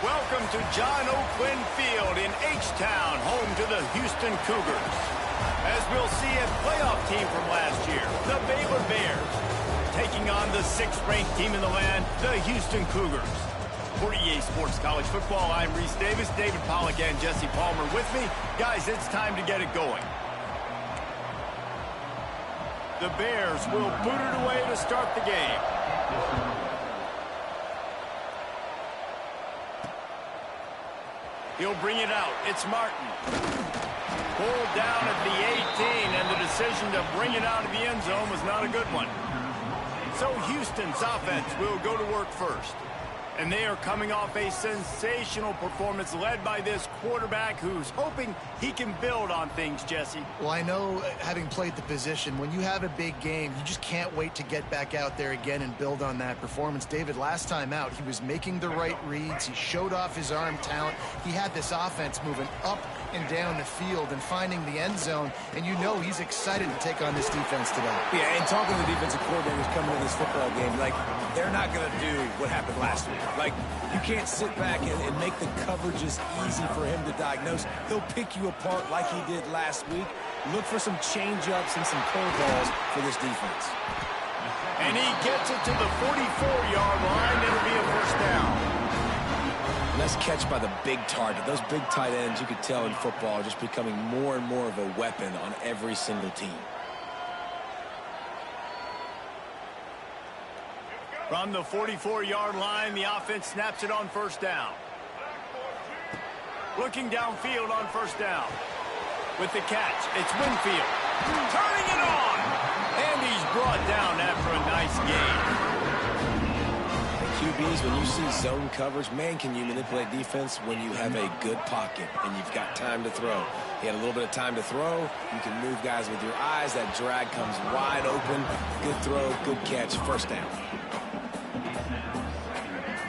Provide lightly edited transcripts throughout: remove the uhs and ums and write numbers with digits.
Welcome to John O'Quinn Field in H-Town, home to the Houston Cougars. As we'll see, a playoff team from last year, the Baylor Bears, taking on the 6th-ranked team in the land, the Houston Cougars. For EA Sports College Football, I'm Reese Davis, David Pollack, and Jesse Palmer with me. Guys, it's time to get it going. The Bears will boot it away to start the game. He'll bring it out. It's Martin. Pulled down at the 18, and the decision to bring it out of the end zone was not a good one. So Houston's offense will go to work first. And they are coming off a sensational performance led by this quarterback who's hoping he can build on things, Jesse. Well, I know, having played the position, when you have a big game, you just can't wait to get back out there again and build on that performance. David, last time out, he was making the right reads. He showed off his arm talent. He had this offense moving up and down the field and finding the end zone. And you know he's excited to take on this defense today. Yeah, and talking to the defensive coordinators coming into this football game, like, they're not going to do what happened last week. Like, you can't sit back and make the coverages easy for him to diagnose. He'll pick you apart like he did last week. Look for some change-ups and some curveballs for this defense. And he gets it to the 44-yard line. It'll be a first down. Nice catch by the big target. Those big tight ends, you could tell in football, are just becoming more and more of a weapon on every single team. From the 44-yard line, the offense snaps it on first down. Looking downfield on first down. With the catch, it's Winfield. Turning it on! And he's brought down after a nice gain. QBs, when you see zone coverage, man, can you manipulate defense when you have a good pocket and you've got time to throw. He had a little bit of time to throw. You can move guys with your eyes. That drag comes wide open. Good throw, good catch, first down.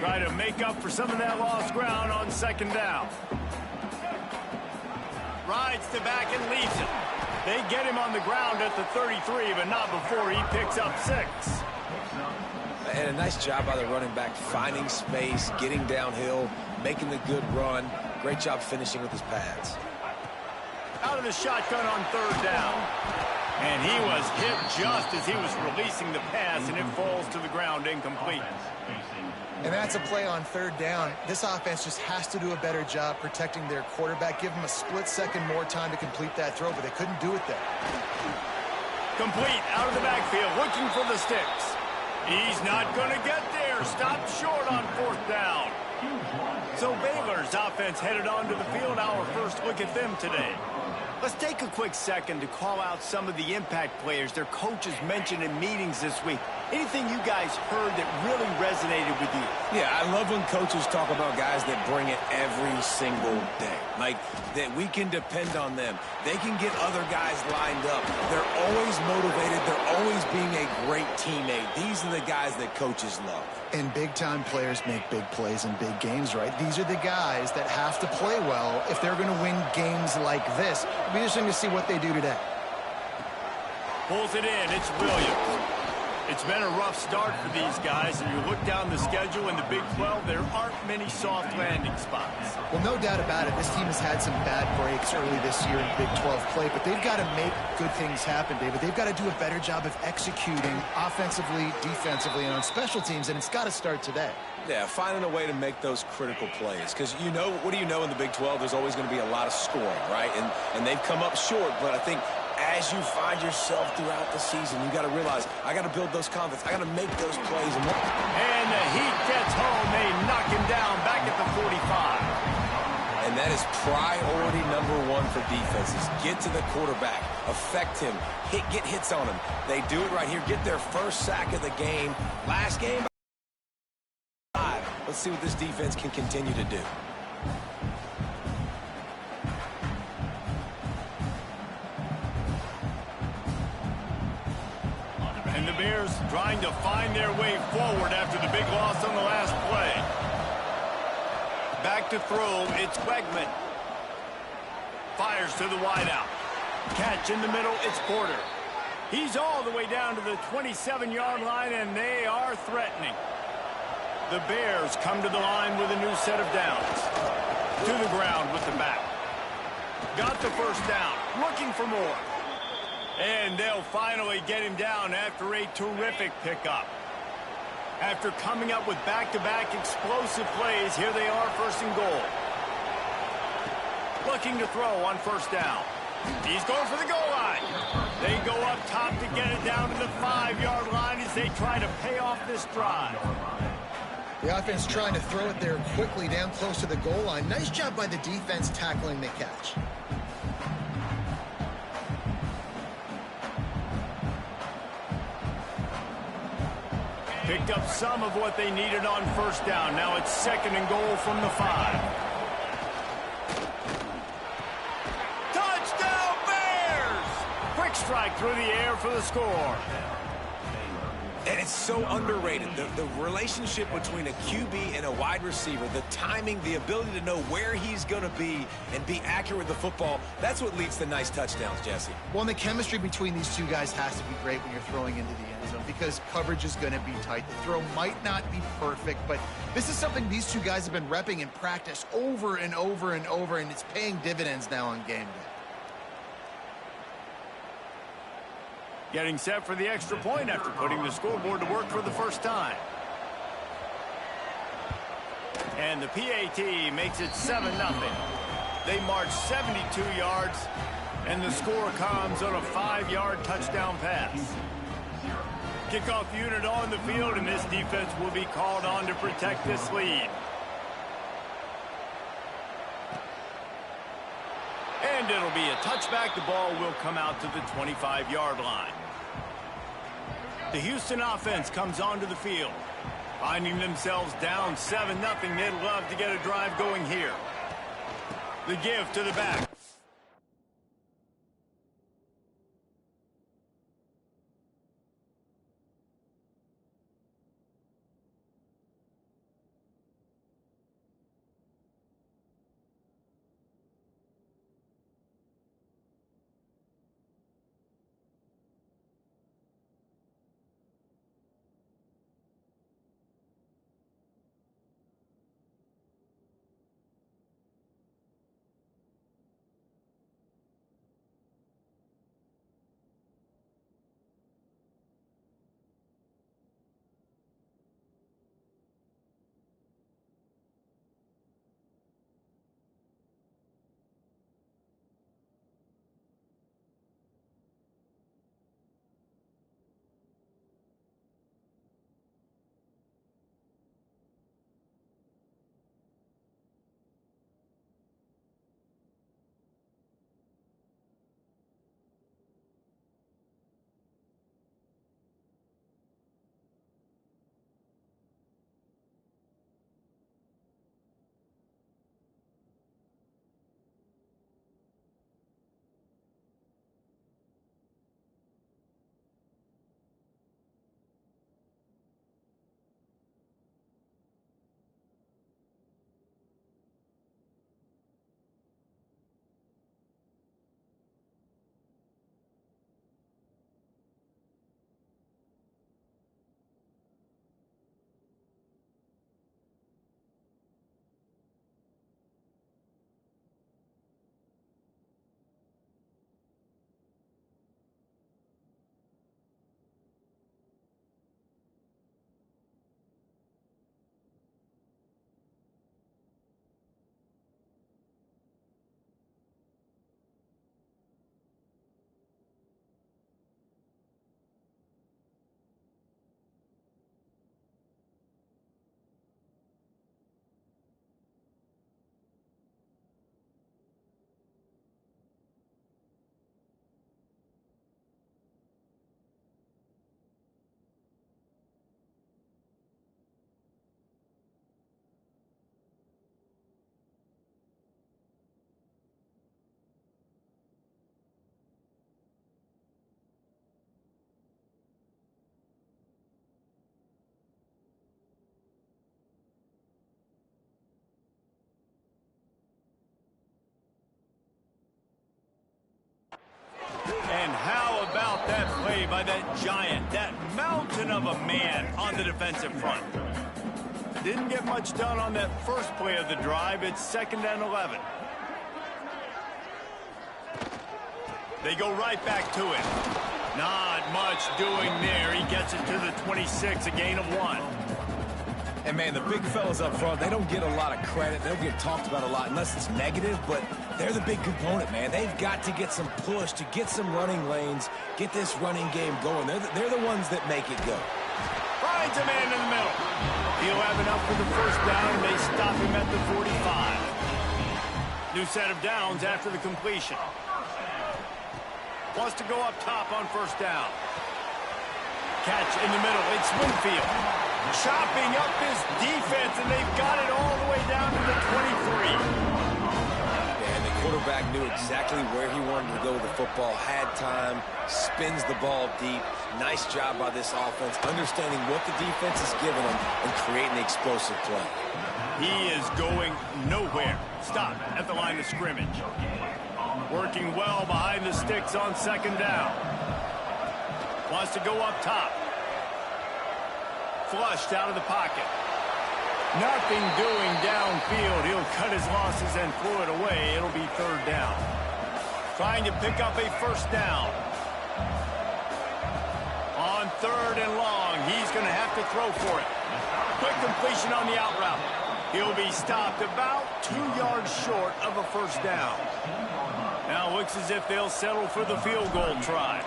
Try to make up for some of that lost ground on second down. Rides to back and leaves it. They get him on the ground at the 33, but not before he picks up 6. And a nice job by the running back, finding space, getting downhill, making the good run. Great job finishing with his pads. Out of the shotgun on third down. And he was hit just as he was releasing the pass, and it falls to the ground incomplete. And that's a play on third down. This offense just has to do a better job protecting their quarterback. Give him a split second more time to complete that throw, but they couldn't do it there. Complete out of the backfield, looking for the sticks. He's not going to get there. Stopped short on fourth down. So Baylor's offense headed onto the field. Our first look at them today. Let's take a quick second to call out some of the impact players their coaches mentioned in meetings this week. Anything you guys heard that really resonated with you? Yeah, I love when coaches talk about guys that bring it every single day. Like, that we can depend on them. They can get other guys lined up. They're always motivated. They're always being a great teammate. These are the guys that coaches love. And big-time players make big plays in big games, right? These are the guys that have to play well if they're going to win games like this. It'll be interesting to see what they do today. Pulls it in. It's Williams. It's been a rough start for these guys, and you look down the schedule in the Big 12, there aren't many soft landing spots. Well, no doubt about it. This team has had some bad breaks early this year in Big 12 play, but they've got to make good things happen, David. They've got to do a better job of executing offensively, defensively, and on special teams, and it's got to start today. Yeah, finding a way to make those critical plays. Because, you know, what do you know in the Big 12? There's always going to be a lot of scoring, right? And they've come up short, but I think as you find yourself throughout the season, you got to realize, I got to build those confidence. I got to make those plays. And the heat gets home. They knock him down back at the 45. And that is priority number one for defenses. Get to the quarterback. Affect him. Get hits on him. They do it right here. Get their first sack of the game. Last game, 5. Let's see what this defense can continue to do. And the Bears trying to find their way forward after the big loss on the last play. Back to throw, it's Wegman. Fires to the wideout. Catch in the middle, it's Porter. He's all the way down to the 27-yard line, and they are threatening. The Bears come to the line with a new set of downs. To the ground with the back. Got the first down. Looking for more. And they'll finally get him down after a terrific pickup. After coming up with back-to-back explosive plays, here they are, first and goal. Looking to throw on first down. He's going for the goal line. They go up top to get it down to the 5-yard line as they try to pay off this drive. The offense trying to throw it there quickly down close to the goal line. Nice job by the defense tackling the catch. Picked up some of what they needed on first down. Now it's second and goal from the 5. Touchdown Bears! Quick strike through the air for the score. And it's so underrated. The relationship between a QB and a wide receiver, the timing, the ability to know where he's going to be and be accurate with the football, that's what leads to nice touchdowns, Jesse. Well, and the chemistry between these two guys has to be great when you're throwing into the end zone because coverage is going to be tight. The throw might not be perfect, but this is something these two guys have been repping in practice over and over and over, and it's paying dividends now on game day. Getting set for the extra point after putting the scoreboard to work for the first time. And the PAT makes it 7-0. They march 72 yards, and the score comes on a 5-yard touchdown pass. Kickoff unit on the field, and this defense will be called on to protect this lead. And it'll be a touchback. The ball will come out to the 25-yard line. The Houston offense comes onto the field. Finding themselves down 7-0, they'd love to get a drive going here. The give to the back. And how about that play by that giant, that mountain of a man on the defensive front? didn't get much done on that first play of the drive. It's 2nd and 11. They go right back to it. Not much doing there. He gets it to the 26, a gain of 1. And, man, the big fellas up front, they don't get a lot of credit. They don't get talked about a lot unless it's negative, but they're the big component, man. They've got to get some push, to get some running lanes, get this running game going. They're the ones that make it go. Finds a man in the middle. He'll have enough for the first down, and they stop him at the 45. New set of downs after the completion. Wants to go up top on first down. Catch in the middle. It's Winfield. Chopping up this defense, and they've got it all the way down to the 23. And the quarterback knew exactly where he wanted to go with the football, had time, spins the ball deep. Nice job by this offense, understanding what the defense is giving them and creating the explosive play. He is going nowhere. Stop at the line of scrimmage. Working well behind the sticks on 2nd down. Wants to go up top. Flushed out of the pocket. Nothing doing downfield. He'll cut his losses and throw it away. It'll be 3rd down. Trying to pick up a first down. On 3rd and long, he's going to have to throw for it. Quick completion on the out route. He'll be stopped about 2 yards short of a first down. Now looks as if they'll settle for the field goal try.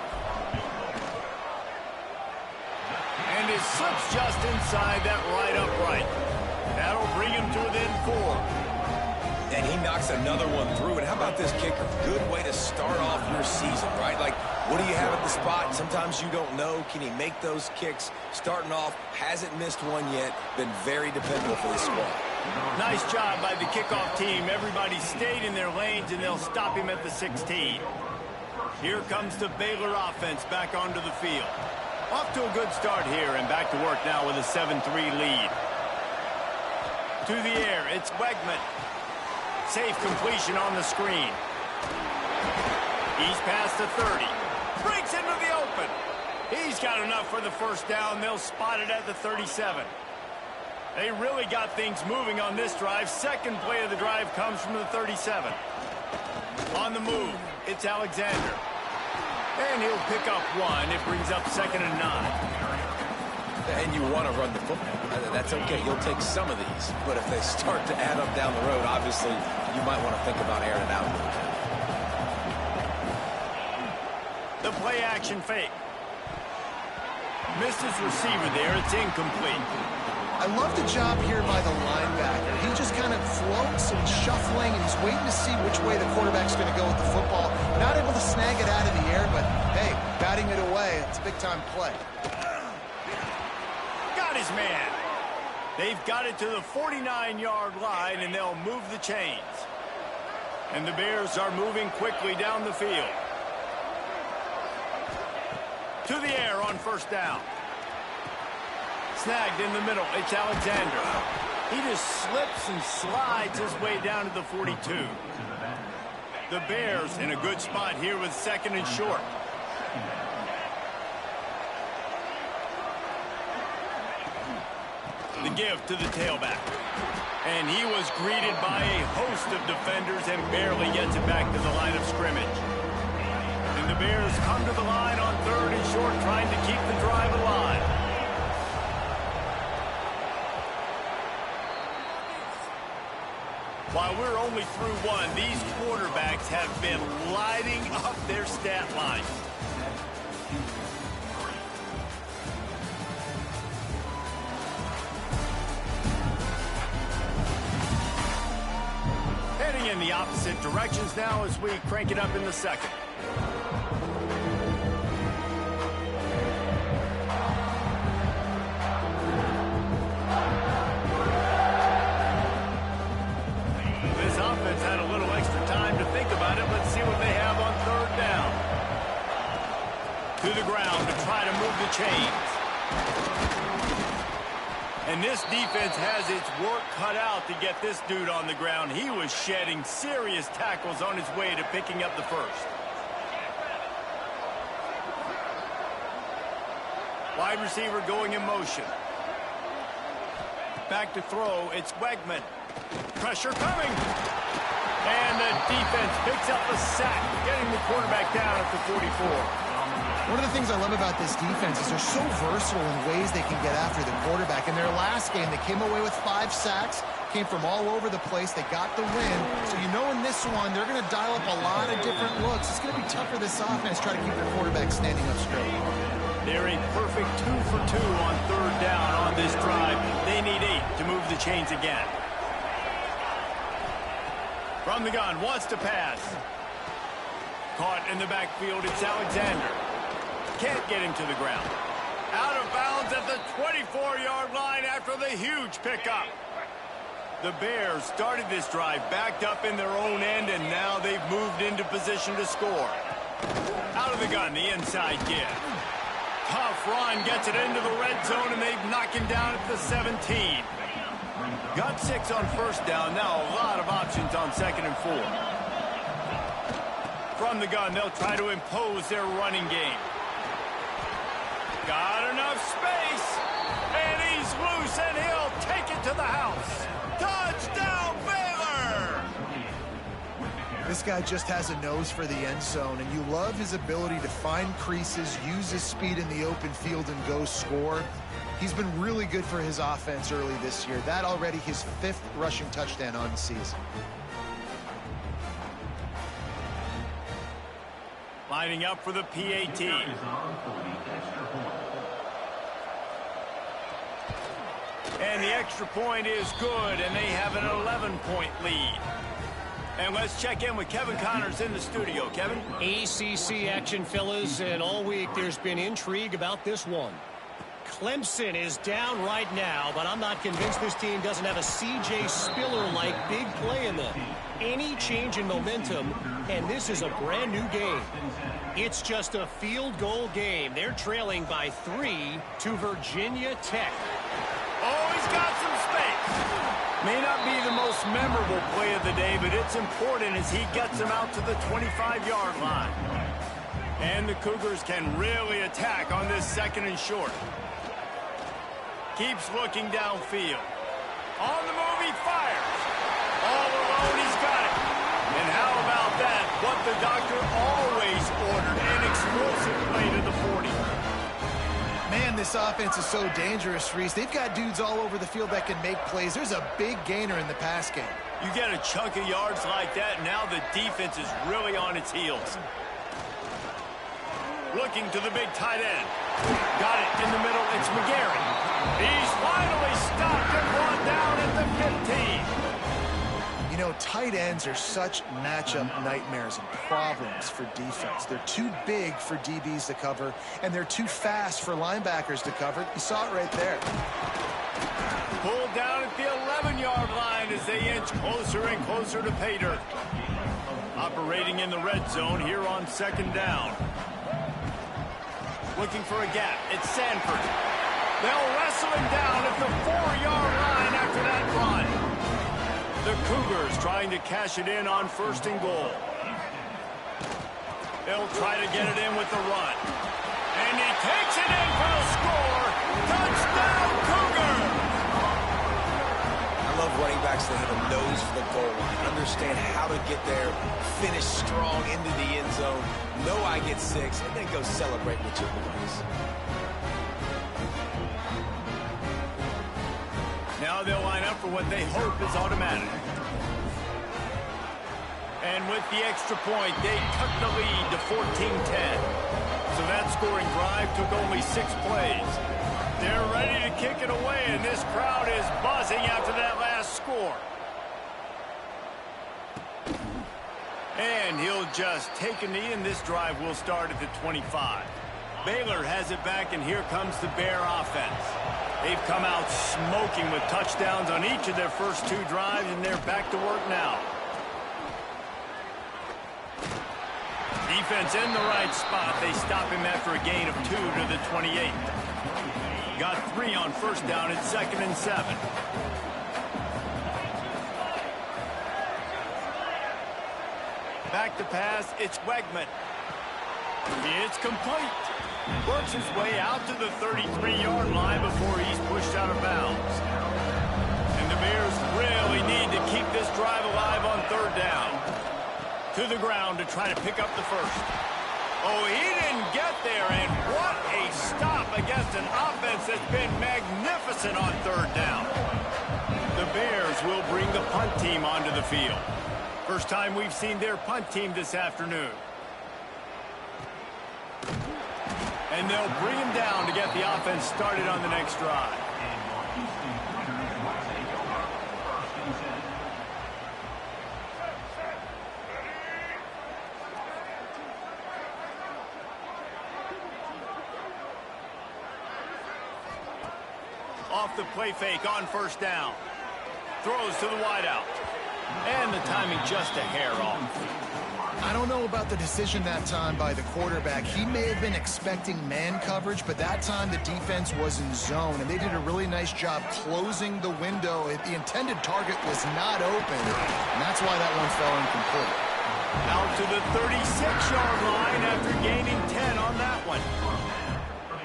And it slips just inside that right upright. That'll bring him to within 4. And he knocks another one through. And how about this kicker? Good way to start off your season, right? Like, what do you have at the spot? Sometimes you don't know. Can he make those kicks? Starting off, hasn't missed one yet. Been very dependable for this squad. Nice job by the kickoff team. Everybody stayed in their lanes, and they'll stop him at the 16. Here comes the Baylor offense back onto the field. Off to a good start here, and back to work now with a 7-3 lead. To the air, it's Wegman. Safe completion on the screen. He's past the 30. Breaks into the open. He's got enough for the first down. They'll spot it at the 37. They really got things moving on this drive. Second play of the drive comes from the 37. On the move, it's Alexander. And he'll pick up 1. It brings up 2nd and 9. And you want to run the football. That's okay. You'll take some of these. But if they start to add up down the road, obviously, you might want to think about airing it out a little bit. The play action fake. Missed his receiver there. It's incomplete. I love the job here by the linebacker. He just kind of floats and shuffling, and he's waiting to see which way the quarterback's going to go with the football. Not able to snag it out of the air, but, hey, batting it away, it's a big-time play. Got his man. They've got it to the 49-yard line, and they'll move the chains. And the Bears are moving quickly down the field. To the air on first down. Snagged in the middle. It's Alexander. He just slips and slides his way down to the 42. The Bears in a good spot here with 2nd and short. The give to the tailback. And he was greeted by a host of defenders and barely gets it back to the line of scrimmage. And the Bears come to the line on 3rd and short, trying to keep the drive alive. While we're only through 1, these quarterbacks have been lighting up their stat line. Heading in the opposite directions now as we crank it up in the 2nd. Had a little extra time to think about it. Let's see what they have on 3rd down. To the ground to try to move the chains. And this defense has its work cut out to get this dude on the ground. He was shedding serious tackles on his way to picking up the first. Wide receiver going in motion. Back to throw, it's Wegman. Pressure coming. And the defense picks up a sack, getting the quarterback down at the 44. One of the things I love about this defense is they're so versatile in ways they can get after the quarterback. In their last game, they came away with 5 sacks, came from all over the place. They got the win. So you know in this one, they're going to dial up a lot of different looks. It's going to be tough for this offense, try to keep their quarterback standing up straight. They're a perfect 2 for 2 on 3rd down on this drive. They need 8 to move the chains again. From the gun, wants to pass. Caught in the backfield, it's Alexander. Can't get him to the ground. Out of bounds at the 24-yard line after the huge pickup. The Bears started this drive backed up in their own end, and now they've moved into position to score. Out of the gun, the inside give. Tough run, gets it into the red zone, and they've knocked him down at the 17. Got 6 on 1st down. Now a lot of options on 2nd and 4. From the gun, they'll try to impose their running game. Got enough space, and he's loose, and he'll take it to the house. Touchdown, Baylor! This guy just has a nose for the end zone, and you love his ability to find creases, use his speed in the open field, and go score. He's been really good for his offense early this year. That already his 5th rushing touchdown on the season. Lining up for the PAT. And the extra point is good, and they have an 11-point lead. And let's check in with Kevin Connors in the studio. Kevin? ACC action, fellas, and all week there's been intrigue about this one. Clemson is down right now, but I'm not convinced this team doesn't have a C.J. Spiller-like big play in them. Any change in momentum, and this is a brand new game. It's just a field goal game. They're trailing by 3 to Virginia Tech. Oh, he's got some space. May not be the most memorable play of the day, but it's important as he gets him out to the 25-yard line. And the Cougars can really attack on this 2nd and short. Keeps looking downfield. On the move, he fires. All alone, he's got it. And how about that? What the doctor always ordered, an explosive play to the 40. Man, this offense is so dangerous, Reese. They've got dudes all over the field that can make plays. There's a big gainer in the pass game. You get a chunk of yards like that, now the defense is really on its heels. Looking to the big tight end. Got it in the middle. It's McGarry. He's finally stopped and brought down at the 15. You know, tight ends are such matchup nightmares and problems for defense. They're too big for DBs to cover, and they're too fast for linebackers to cover. You saw it right there. Pulled down at the 11-yard line as they inch closer and closer to pay dirt. Operating in the red zone here on 2nd down. Looking for a gap. It's Sanford. They'll wrestle him down at the 4-yard line after that run. The Cougars trying to cash it in on 1st and goal. They'll try to get it in with the run. And he takes it in for the score. Touchdown, Cougars! I love running backs that have a nose for the goal line. Understand how to get there, finish strong into the end zone, know I get 6, and then go celebrate with your boys. Now they'll line up for what they hope is automatic. And with the extra point, they cut the lead to 14-10. So that scoring drive took only 6 plays. They're ready to kick it away, and this crowd is buzzing after that last score. And he'll just take a knee, and this drive will start at the 25. Baylor has it back, and here comes the Bear offense. They've come out smoking with touchdowns on each of their first 2 drives, and they're back to work now. Defense in the right spot. They stop him after a gain of 2 to the 28. Got 3 on 1st down. It's 2nd and 7. Back to pass. It's Wegman. It's complete. Works his way out to the 33-yard line before he's pushed out of bounds. really need to keep this drive alive on third down. To the ground to try to pick up the first. Oh, he didn't get there, and what a stop against an offense that's been magnificent on third down. The Bears will bring the punt team onto the field. First time we've seen their punt team this afternoon. And they'll bring him down to get the offense started on the next drive. Off the play fake on first down. Throws to the wideout. And the timing just a hair off. I don't know about the decision that time by the quarterback. He may have been expecting man coverage, but that time the defense was in zone, and they did a really nice job closing the window. The intended target was not open, and that's why that one fell incomplete. Out to the 36-yard line after gaining 10 on that one.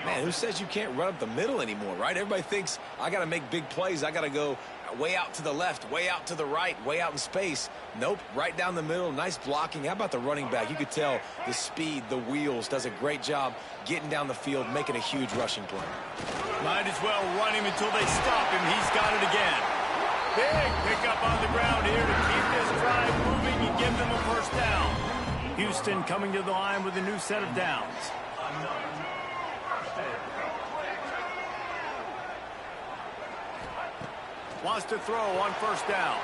Man, who says you can't run up the middle anymore, right? Everybody thinks I got to make big plays. I got to go way out to the left, way out to the right, way out in space. Nope, right down the middle, nice blocking. How about the running back? You could tell the speed, the wheels, does a great job getting down the field, making a huge rushing play. Might as well run him until they stop him. He's got it again. Big pickup on the ground here to keep this drive moving and give them a first down. Houston coming to the line with a new set of downs. Wants to throw on first down.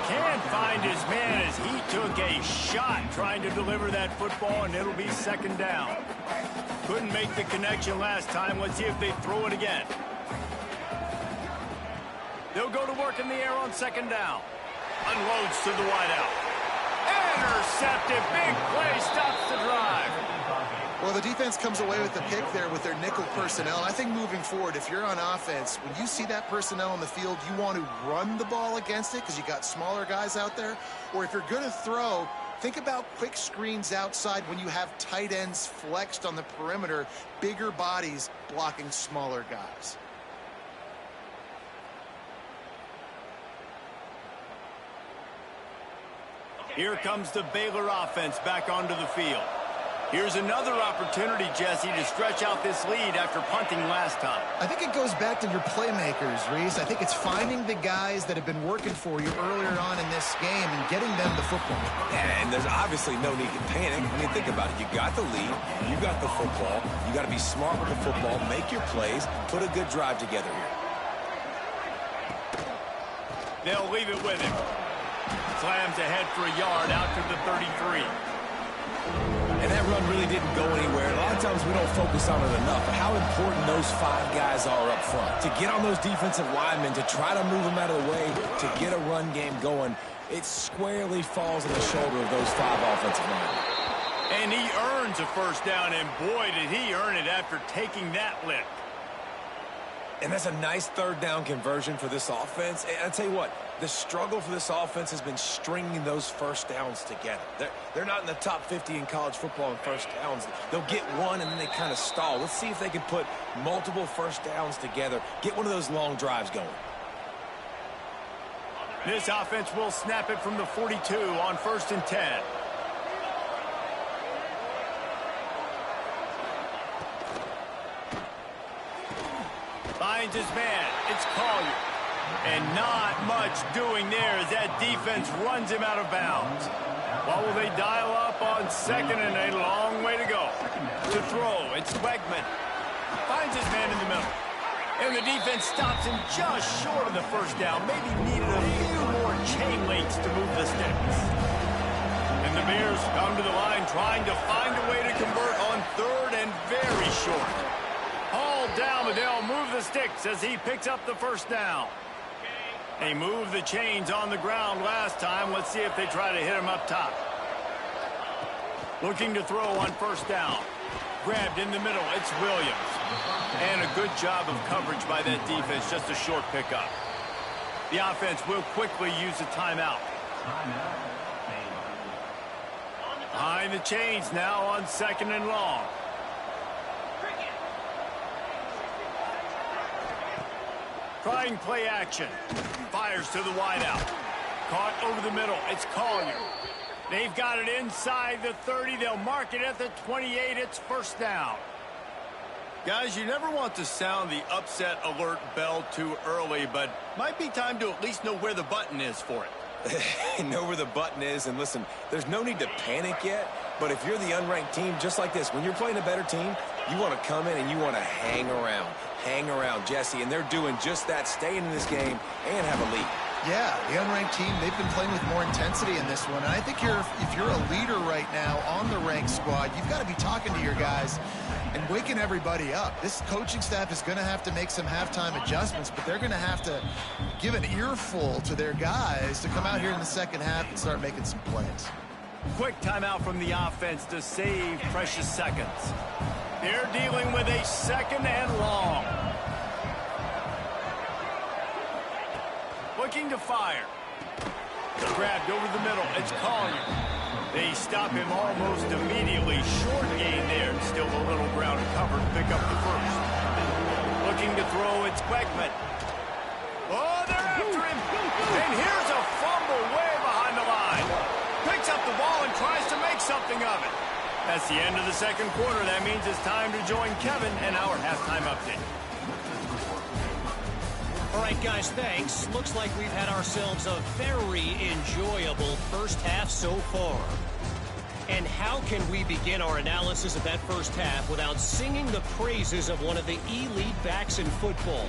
Can't find his man as he took a shot trying to deliver that football, and it'll be second down. Couldn't make the connection last time. Let's see if they throw it again. They'll go to work in the air on second down. Unloads to the wideout. Intercepted. Big play stops the drive. Well, the defense comes away with the pick there with their nickel personnel. I think moving forward, if you're on offense, when you see that personnel on the field, you want to run the ball against it because you got smaller guys out there. Or if you're going to throw, think about quick screens outside when you have tight ends flexed on the perimeter, bigger bodies blocking smaller guys. Here comes the Baylor offense back onto the field. Here's another opportunity, Jesse, to stretch out this lead after punting last time. I think it goes back to your playmakers, Reese. I think it's finding the guys that have been working for you earlier on in this game and getting them the football. And there's obviously no need to panic. I mean, think about it. You got the lead. You got the football. You got to be smart with the football. Make your plays. Put a good drive together here. They'll leave it with him. Slams ahead for a yard out to the 33. And that run really didn't go anywhere. A lot of times we don't focus on it enough, but how important those five guys are up front. To get on those defensive linemen, to try to move them out of the way, to get a run game going, it squarely falls on the shoulder of those five offensive linemen. And he earns a first down, and boy, did he earn it after taking that lift. And that's a nice third down conversion for this offense. And I'll tell you what, the struggle for this offense has been stringing those first downs together. They're not in the top 50 in college football in first downs. They'll get one, and then they kind of stall. Let's see if they can put multiple first downs together, get one of those long drives going. This offense will snap it from the 42 on 1st and 10. Finds his man. It's Collier. And not much doing there as that defense runs him out of bounds. What will they dial up on second and a long way to go? To throw, it's Wegman. Finds his man in the middle. And the defense stops him just short of the first down. Maybe needed a few more chain links to move the sticks. And the Bears come to the line trying to find a way to convert on third and very short. Hauled down, but they'll move the sticks as he picks up the first down. They moved the chains on the ground last time. Let's see if they try to hit him up top. Looking to throw on first down. Grabbed in the middle. It's Williams. And a good job of coverage by that defense. Just a short pickup. The offense will quickly use a timeout. Behind the chains now on second and long. Trying play action. Fires to the wideout. Caught over the middle. It's Collier. They've got it inside the 30. They'll mark it at the 28. It's first down. Guys, you never want to sound the upset alert bell too early, but might be time to at least know where the button is for it. Know where the button is, and listen, there's no need to panic yet, but if you're the unranked team, just like this, when you're playing a better team, you want to come in and you want to hang around. Hang around, Jesse, and they're doing just that, staying in this game and have a lead. Yeah, the unranked team, they've been playing with more intensity in this one. And I think if you're a leader right now on the ranked squad, you've got to be talking to your guys and waking everybody up. This coaching staff is going to have to make some halftime adjustments, but they're going to have to give an earful to their guys to come out here in the second half and start making some plays. Quick timeout from the offense to save precious seconds. They're dealing with a second and long. Looking to fire. Grabbed over the middle. It's Collier. They stop him almost immediately. Short gain there. Still a little ground covered. Pick up the first. Looking to throw. It's Beckman. Oh, they're after him. And here's a fumble way behind the line. Picks up the ball and tries to make something of it. That's the end of the second quarter. That means it's time to join Kevin and our halftime update. All right, guys, thanks. Looks like we've had ourselves a very enjoyable first half so far. And how can we begin our analysis of that first half without singing the praises of one of the elite backs in football?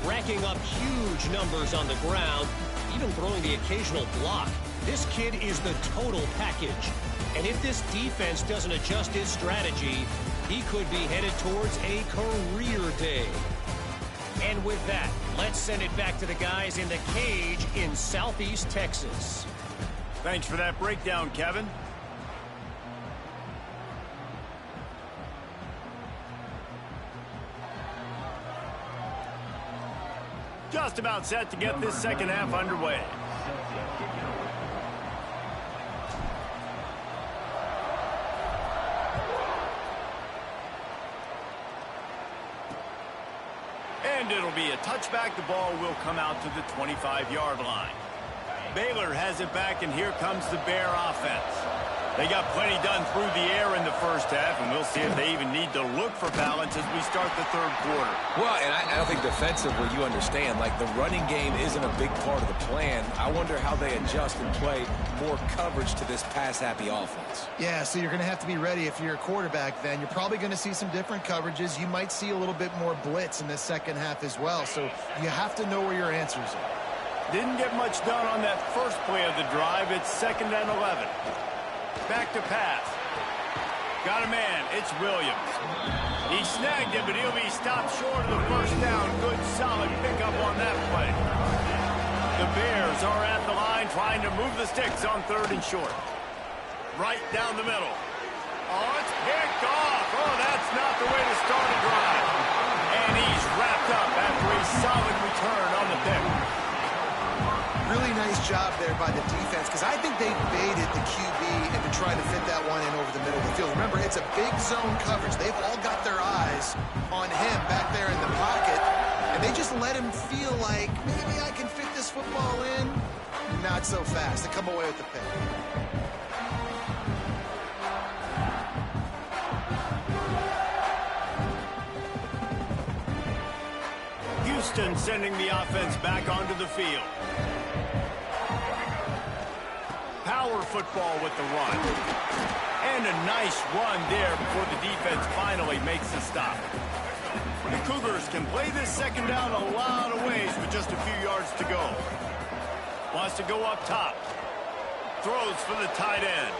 Racking up huge numbers on the ground, even throwing the occasional block. This kid is the total package. And if this defense doesn't adjust its strategy, he could be headed towards a career day. And with that, let's send it back to the guys in the cage in Southeast Texas. Thanks for that breakdown, Kevin. Just about set to get this second half underway. And it'll be a touchback. The ball will come out to the 25-yard line. Baylor has it back, and here comes the Bear offense. They got plenty done through the air in the first half, and we'll see if they even need to look for balance as we start the third quarter. Well, and I don't think defensively you understand, like the running game isn't a big part of the plan. I wonder how they adjust and play more coverage to this pass-happy offense. Yeah, so you're going to have to be ready if you're a quarterback then. You're probably going to see some different coverages. You might see a little bit more blitz in the second half as well, so you have to know where your answers are. Didn't get much done on that first play of the drive. It's 2nd and 11. Back to pass. Got a man. It's Williams. He snagged him, but he'll be stopped short of the first down. Good, solid pickup on that play. The Bears are at the line trying to move the sticks on 3rd and short. Right down the middle. Oh, it's picked off. Oh, that's not the way to start a drive. And he's wrapped up after a solid return on the pick. Really nice job there by the defense, because I think they baited the QB and to try to fit that one in over the middle of the field. Remember, it's a big zone coverage. They've all got their eyes on him back there in the pocket, and they just let him feel like, maybe I can fit this football in. Not so fast. They come away with the pick. Houston sending the offense back onto the field. Power football with the run. And a nice run there before the defense finally makes the stop. The Cougars can play this second down a lot of ways with just a few yards to go. Wants to go up top. Throws for the tight end.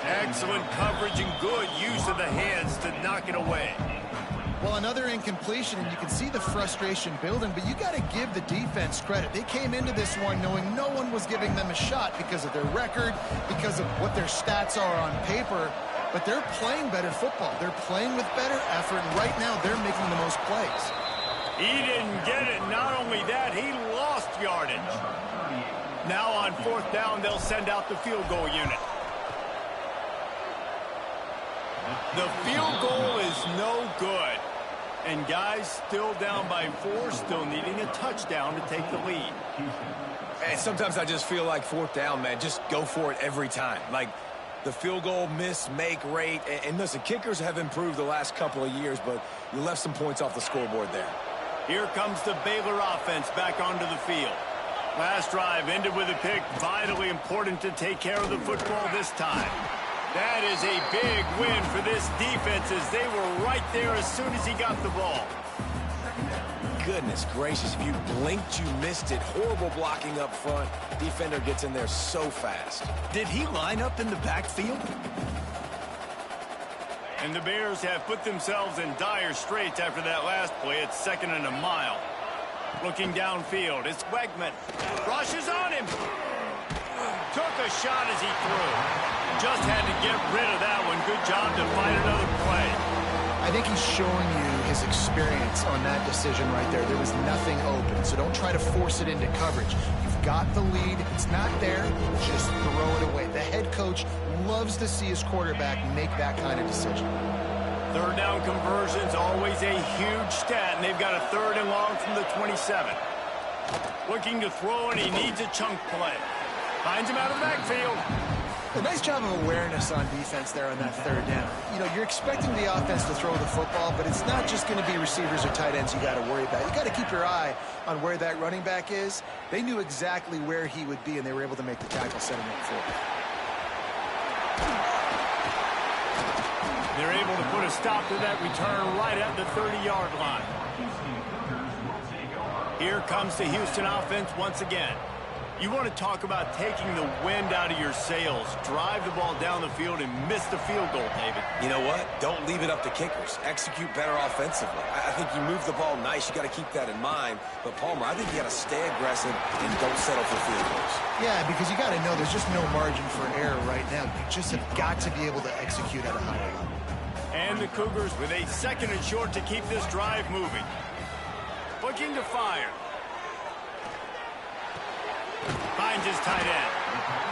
Excellent coverage and good use of the hands to knock it away. Well, another incompletion, and you can see the frustration building, but you got to give the defense credit. They came into this one knowing no one was giving them a shot because of their record, because of what their stats are on paper, but they're playing better football. They're playing with better effort, and right now they're making the most plays. He didn't get it. Not only that, he lost yardage. Now on 4th down, they'll send out the field goal unit. The field goal is no good. And guys still down by 4, still needing a touchdown to take the lead. And sometimes I just feel like 4th down, man, just go for it every time. Like the field goal miss-make rate. And listen, kickers have improved the last couple of years, but you left some points off the scoreboard there. Here comes the Baylor offense back onto the field. Last drive ended with a pick. Vitally important to take care of the football this time. That is a big win for this defense as they were right there as soon as he got the ball. Goodness gracious, if you blinked, you missed it. Horrible blocking up front. Defender gets in there so fast. Did he line up in the backfield? And the Bears have put themselves in dire straits after that last play. It's 2nd and a mile. Looking downfield, it's Wegman. Rushes on him. Took a shot as he threw. Just had to get rid of that one. Good job to find another play. I think he's showing you his experience on that decision right there. There was nothing open, so don't try to force it into coverage. You've got the lead. If it's not there, just throw it away. The head coach loves to see his quarterback make that kind of decision. 3rd down conversion's always a huge stat, and they've got a 3rd and long from the 27. Looking to throw, and he needs a chunk play. Finds him out of the backfield. A nice job of awareness on defense there on that 3rd down. You know, you're expecting the offense to throw the football, but it's not just going to be receivers or tight ends you got to worry about. You got to keep your eye on where that running back is. They knew exactly where he would be, and they were able to make the tackle, set him up for it. They're able to put a stop to that return right at the 30-yard line. Here comes the Houston offense once again. You want to talk about taking the wind out of your sails. Drive the ball down the field and miss the field goal, David. You know what? Don't leave it up to kickers. Execute better offensively. I think you move the ball nice. You got to keep that in mind. But, Palmer, I think you got to stay aggressive and don't settle for field goals. Yeah, because you got to know there's just no margin for error right now. You just have got to be able to execute at a higher level. And the Cougars with a 2nd and short to keep this drive moving. Looking to fire. Finds his tight end.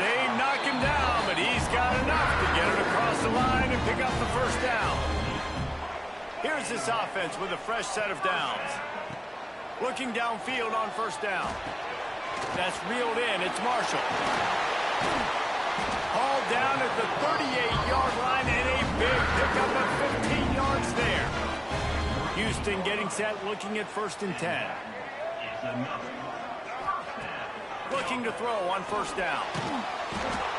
They knock him down, but he's got enough to get it across the line and pick up the 1st down. Here's this offense with a fresh set of downs. Looking downfield on 1st down. That's reeled in. It's Marshall. Hauled down at the 38-yard line and a big pickup of 15 yards there. Houston getting set, looking at 1st and 10. Looking to throw on 1st down.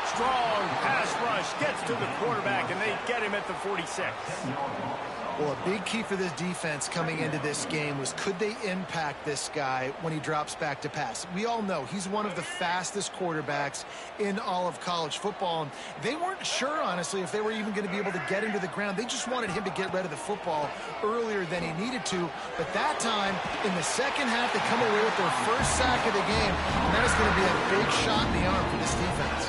Strong pass rush gets to the quarterback, and they get him at the 46. Well, a big key for this defense coming into this game was could they impact this guy when he drops back to pass. We all know he's one of the fastest quarterbacks in all of college football. And they weren't sure, honestly, if they were even going to be able to get him to the ground. They just wanted him to get rid of the football earlier than he needed to. But that time, in the 2nd half, they come away with their 1st sack of the game. And that is going to be a big shot in the arm for this defense.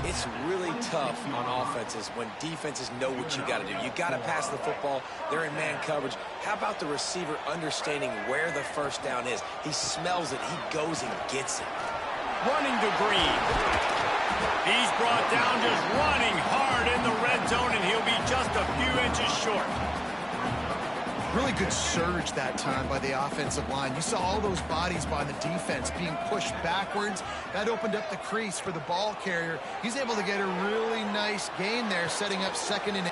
It's really tough on offenses when defenses know what you got to do. You got to pass the football. They're in man coverage. How about the receiver understanding where the 1st down is? He smells it. He goes and gets it. Running to Green. He's brought down just running hard in the red zone, and he'll be just a few inches short. Really good surge that time by the offensive line. You saw all those bodies by the defense being pushed backwards. That opened up the crease for the ball carrier. He's able to get a really nice gain there, setting up 2nd and...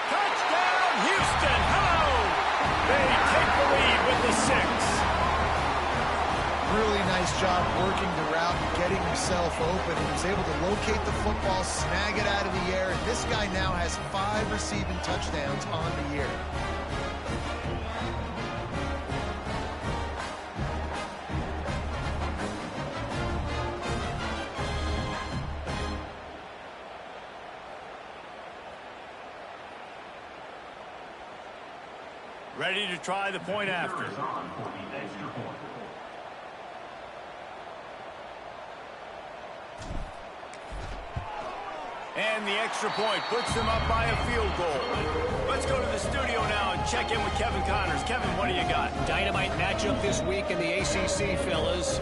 Touchdown, Houston! Ho! They take the lead with the 6. Really nice job working the route and getting himself open. He was able to locate the football, snag it out of the air, and this guy now has 5 receiving touchdowns on the year. Ready to try the point after. And the extra point puts them up by a field goal. Let's go to the studio now and check in with Kevin Connors. Kevin, what do you got? Dynamite matchup this week in the ACC, fellas.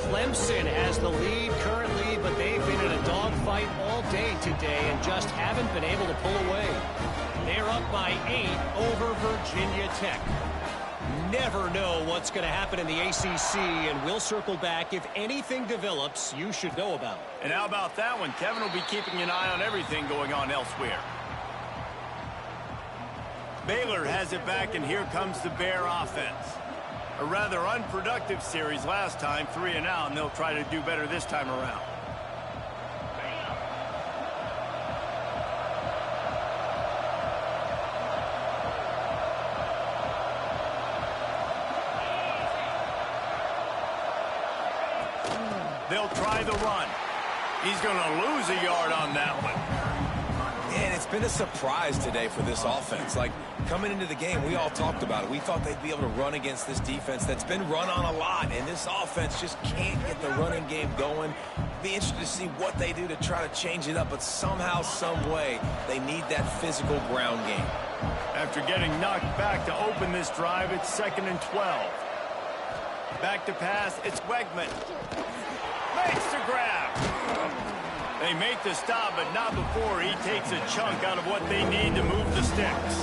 Clemson has the lead currently, but they've been in a dogfight fight all day today and just haven't been able to pull away. They're up by 8 over Virginia Tech. Never know what's going to happen in the ACC, and we'll circle back if anything develops you should know about. And how about that one? Kevin will be keeping an eye on everything going on elsewhere. Baylor has it back, and here comes the Bear offense. A rather unproductive series last time, 3 and out, and they'll try to do better this time around. They'll try the run. He's going to lose a yard on that one. And it's been a surprise today for this offense. Like, coming into the game, we all talked about it. We thought they'd be able to run against this defense that's been run on a lot, and this offense just can't get the running game going. Be interested to see what they do to try to change it up, but somehow, some way, they need that physical ground game. After getting knocked back to open this drive, it's 2nd and 12. Back to pass, it's Wegman. Makes the grab. They make the stop, but not before he takes a chunk out of what they need to move the sticks.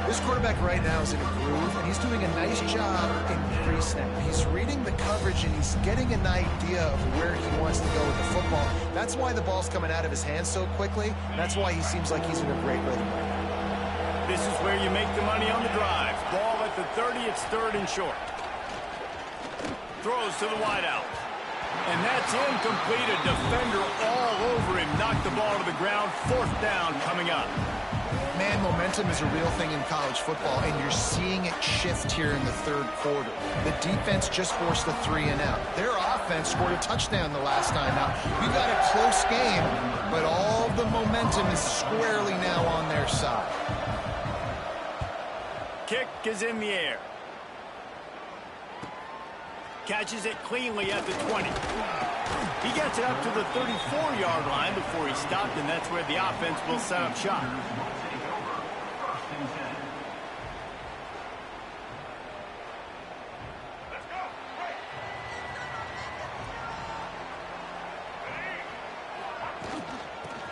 This quarterback right now is in a groove, and he's doing a nice job in pre-snap. He's reading the coverage, and he's getting an idea of where he wants to go with the football. That's why the ball's coming out of his hands so quickly. That's why he seems like he's in a great rhythm right now. This is where you make the money on the drive. Ball at the 30, it's 3rd and short. Throws to the wideout. And that's incomplete. A defender all over him. Knocked the ball to the ground. 4th down coming up. Man, momentum is a real thing in college football, and you're seeing it shift here in the 3rd quarter. The defense just forced a 3 and out. Their offense scored a touchdown the last time out. We got a close game, but all the momentum is squarely now on their side. Kick is in the air. Catches it cleanly at the 20. He gets it up to the 34-yard line before he stopped, and that's where the offense will set up shop.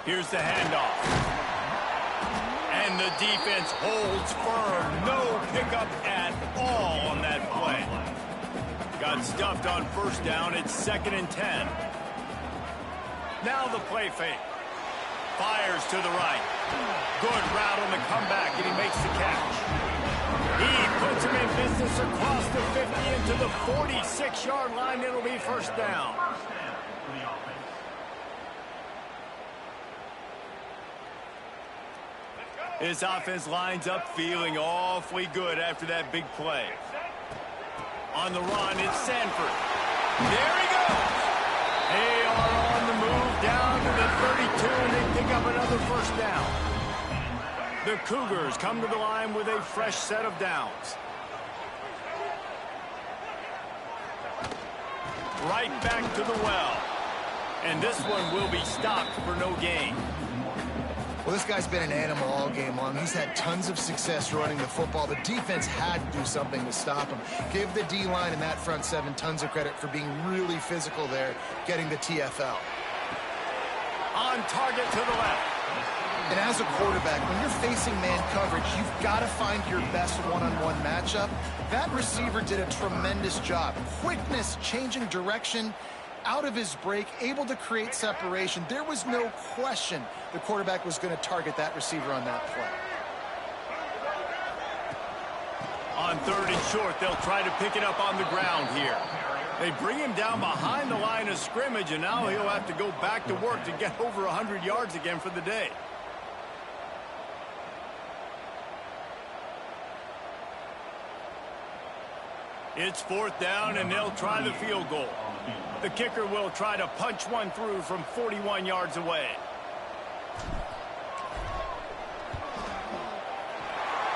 Here's the handoff. And the defense holds firm. No pickup at all on that play. Got stuffed on 1st down. It's 2nd and 10. Now the play fake. Fires to the right. Good route on the comeback, and he makes the catch. He puts him in business across the 50 into the 46-yard line. It'll be 1st down. This offense lines up feeling awfully good after that big play. On the run, it's Sanford. There he goes. They are on the move down to the 32, and they pick up another 1st down. The Cougars come to the line with a fresh set of downs. Right back to the well. And this one will be stopped for no gain. Well, this guy's been an animal all game long. He's had tons of success running the football. The defense had to do something to stop him. Give the D-line and that front 7 tons of credit for being really physical there, getting the TFL. On target to the left. And as a quarterback, when you're facing man coverage, you've got to find your best one-on-one matchup. That receiver did a tremendous job. Quickness, changing direction, out of his break, able to create separation. There was no question the quarterback was going to target that receiver on that play. On 3rd and short, they'll try to pick it up on the ground here. They bring him down behind the line of scrimmage, and now he'll have to go back to work to get over 100 yards again for the day. It's 4th down, and they'll try the field goal. The kicker will try to punch one through from 41 yards away.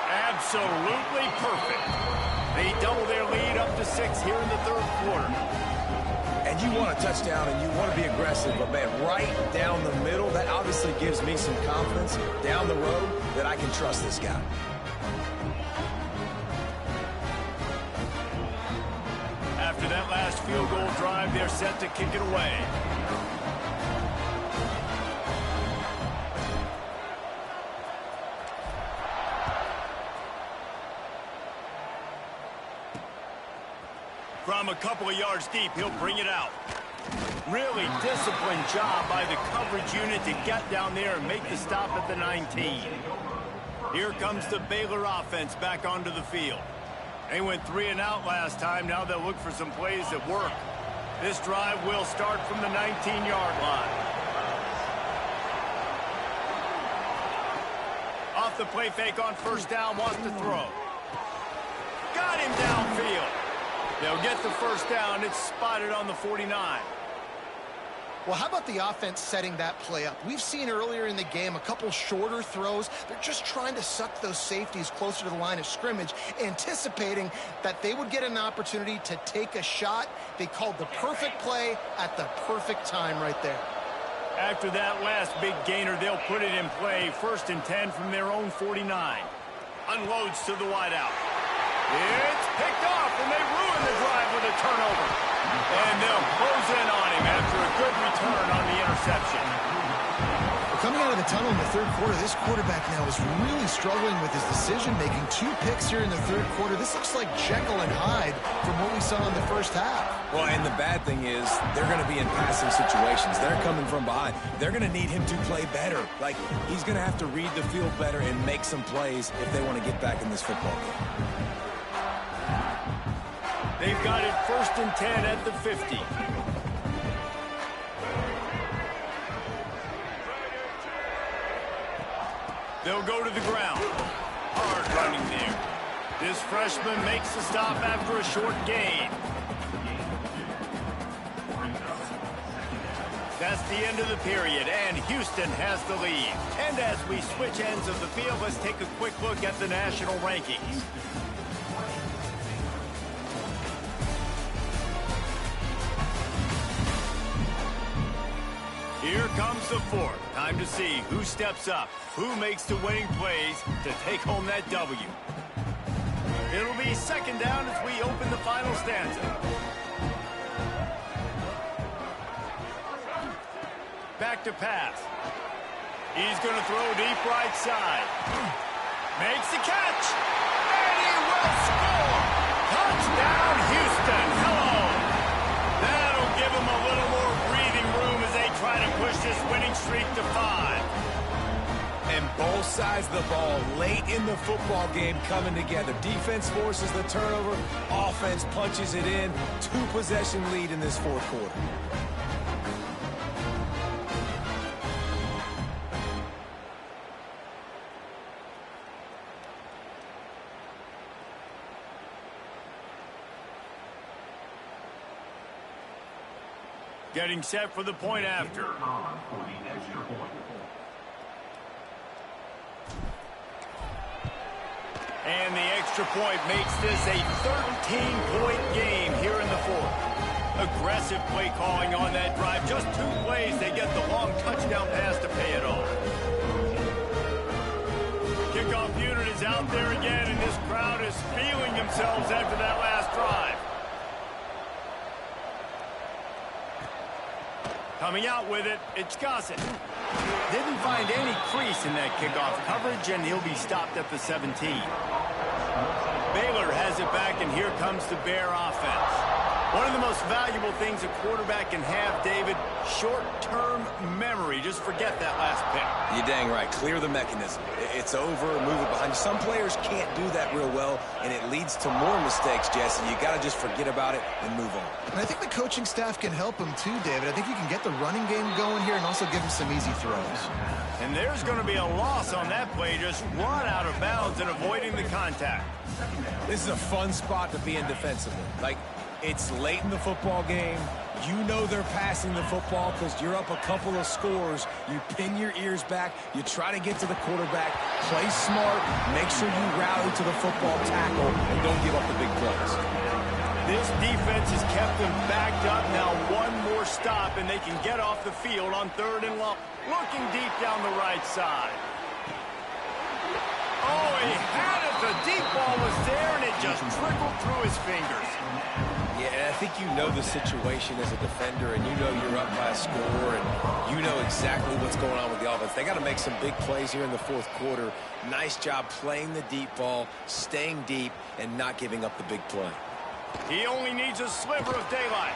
Absolutely perfect. They double their lead up to 6 here in the 3rd quarter. And you want a touchdown and you want to be aggressive, but man, right down the middle, that obviously gives me some confidence down the road that I can trust this guy. After that last field goal drive, they're set to kick it away. From a couple of yards deep, he'll bring it out. Really disciplined job by the coverage unit to get down there and make the stop at the 19. Here comes the Baylor offense back onto the field. They went 3 and out last time. Now they'll look for some plays that work. This drive will start from the 19-yard line. Off the play fake on first down, wants to throw. Got him downfield. They'll get the first down. It's spotted on the 49. Well, how about the offense setting that play up? We've seen earlier in the game a couple shorter throws. They're just trying to suck those safeties closer to the line of scrimmage, anticipating that they would get an opportunity to take a shot. They called the perfect play at the perfect time right there. After that last big gainer, they'll put it in play. 1st and 10 from their own 49. Unloads to the wideout. It's picked off, and they ruin the drive with a turnover. And they'll close in on him after a good return on the interception. Well, coming out of the tunnel in the third quarter, this quarterback now is really struggling with his decision-making. 2 picks here in the third quarter. This looks like Jekyll and Hyde from what we saw in the first half. Well, and the bad thing is they're going to be in passing situations. They're coming from behind. They're going to need him to play better. Like, he's going to have to read the field better and make some plays if they want to get back in this football game. They've got it 1st and 10 at the 50. They'll go to the ground. Hard running there. This freshman makes the stop after a short gain. That's the end of the period, and Houston has the lead. And as we switch ends of the field, let's take a quick look at the national rankings. Here comes the 4th. Time to see who steps up, who makes the winning plays to take home that W. It'll be 2nd down as we open the final stanza. Back to pass. He's going to throw deep right side. Makes the catch. And he will score. Touchdown, Houston. Hello. That'll give him a little more breathing room as they try to push this winning streak to 5. And both sides of the ball late in the football game coming together. Defense forces the turnover. Offense punches it in. 2-possession lead in this 4th quarter. Getting set for the point after. And the extra point makes this a 13-point game here in the 4th. Aggressive play calling on that drive. Just 2 plays, they get the long touchdown pass to pay it off. Kickoff unit is out there again, and this crowd is feeling themselves after that last drive. Coming out with it, it's Gossett. Didn't find any crease in that kickoff coverage, and he'll be stopped at the 17. Baylor has it back, and here comes the Bear offense. One of the most valuable things a quarterback can have, David, short-term memory. Just forget that last pick. You're dang right. Clear the mechanism. It's over, move it behind you. Some players can't do that real well, and it leads to more mistakes, Jesse. You got to just forget about it and move on. And I think the coaching staff can help him too, David. I think you can get the running game going here and also give him some easy throws. And there's going to be a loss on that play. Just run out of bounds and avoiding the contact. This is a fun spot to be in defensively. Like, it's late in the football game. You know they're passing the football because you're up a couple of scores. You pin your ears back. You try to get to the quarterback. Play smart. Make sure you rally to the football tackle and don't give up the big plays. This defense has kept them backed up. Now one more stop, and they can get off the field on 3rd and long. Looking deep down the right side. Oh, he had it. The deep ball was there, and it just trickled through his fingers. Yeah, and I think you know the situation as a defender, and you know you're up by a score, and you know exactly what's going on with the offense. They got to make some big plays here in the 4th quarter. Nice job playing the deep ball, staying deep, and not giving up the big play. He only needs a sliver of daylight.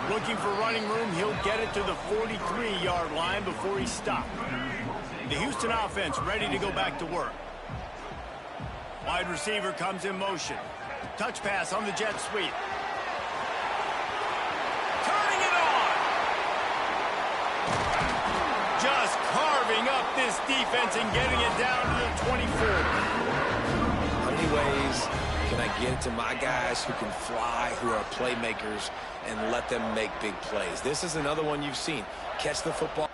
Looking for running room, he'll get it to the 43-yard line before he's stopped. The Houston offense ready to go back to work. Wide receiver comes in motion. Touch pass on the jet sweep. Turning it on! Just carving up this defense and getting it down to the 24. How many ways can I get it to my guys who can fly, who are playmakers, and let them make big plays? This is another one you've seen. Catch the football.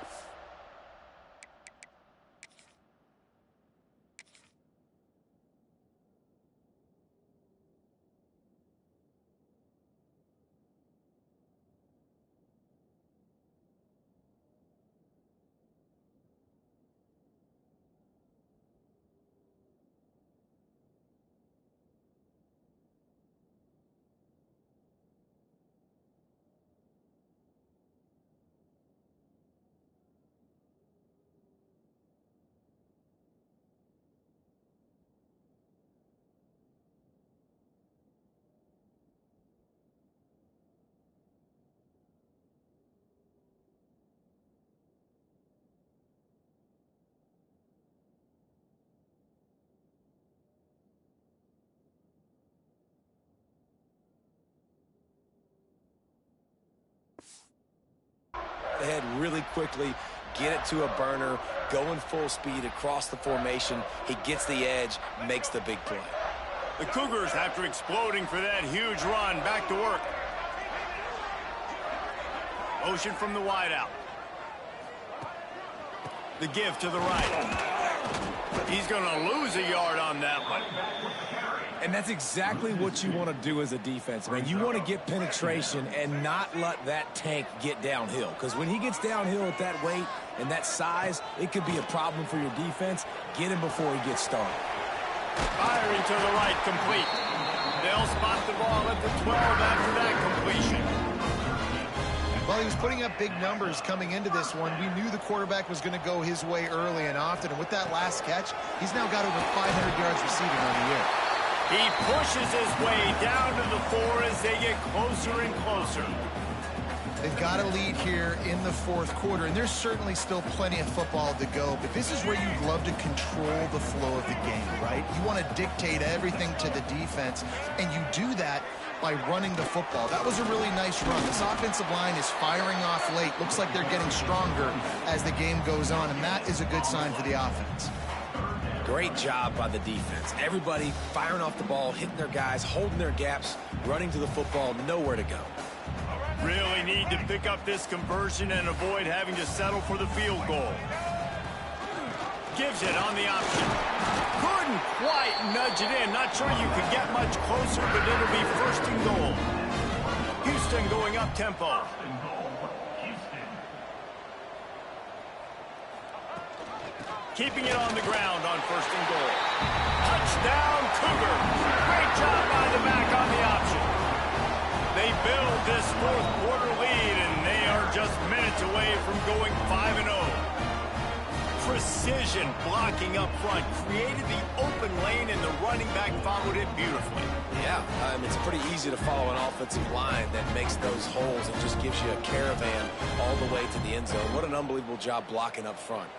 Ahead really quickly, get it to a burner, going full speed across the formation. He gets the edge, makes the big play. The Cougars, after exploding for that huge run, back to work. Motion from the wideout. The give to the right. He's going to lose a yard on that one. And that's exactly what you want to do as a defense, man. You want to get penetration and not let that tank get downhill. Because when he gets downhill at that weight and that size, it could be a problem for your defense. Get him before he gets started. Firing to the right, complete. They'll spot the ball at the 12 after that completion. Well, he was putting up big numbers coming into this one. We knew the quarterback was going to go his way early and often. And with that last catch, he's now got over 500 yards receiving on the year. He pushes his way down to the 4 as they get closer and closer. They've got a lead here in the fourth quarter, and there's certainly still plenty of football to go, but this is where you'd love to control the flow of the game, right? You want to dictate everything to the defense, and you do that by running the football. That was a really nice run. This offensive line is firing off late. Looks like they're getting stronger as the game goes on, and that is a good sign for the offense. Great job by the defense. Everybody firing off the ball, hitting their guys, holding their gaps, running to the football, nowhere to go. Really need to pick up this conversion and avoid having to settle for the field goal. Gives it on the option. Couldn't quite nudge it in. Not sure you could get much closer, but it'll be first and goal. Houston going up tempo. Keeping it on the ground on first and goal. Touchdown, Cougar. Great job by the back on the option. They build this fourth quarter lead, and they are just minutes away from going 5-0. Precision blocking up front created the open lane, and the running back followed it beautifully. Yeah, it's pretty easy to follow an offensive line that makes those holes and just gives you a caravan all the way to the end zone. What an unbelievable job blocking up front.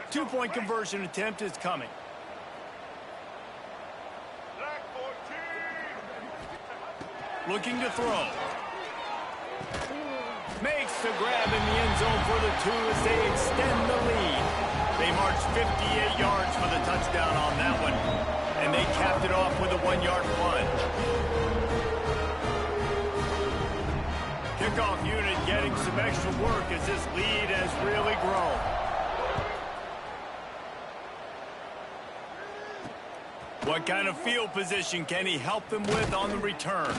Two-point conversion attempt is coming. Looking to throw. Makes the grab in the end zone for the 2 as they extend the lead. They march 58 yards for the touchdown on that one, and they capped it off with a 1-yard plunge. Kickoff unit getting some extra work as this lead has really grown. What kind of field position can he help them with on the return?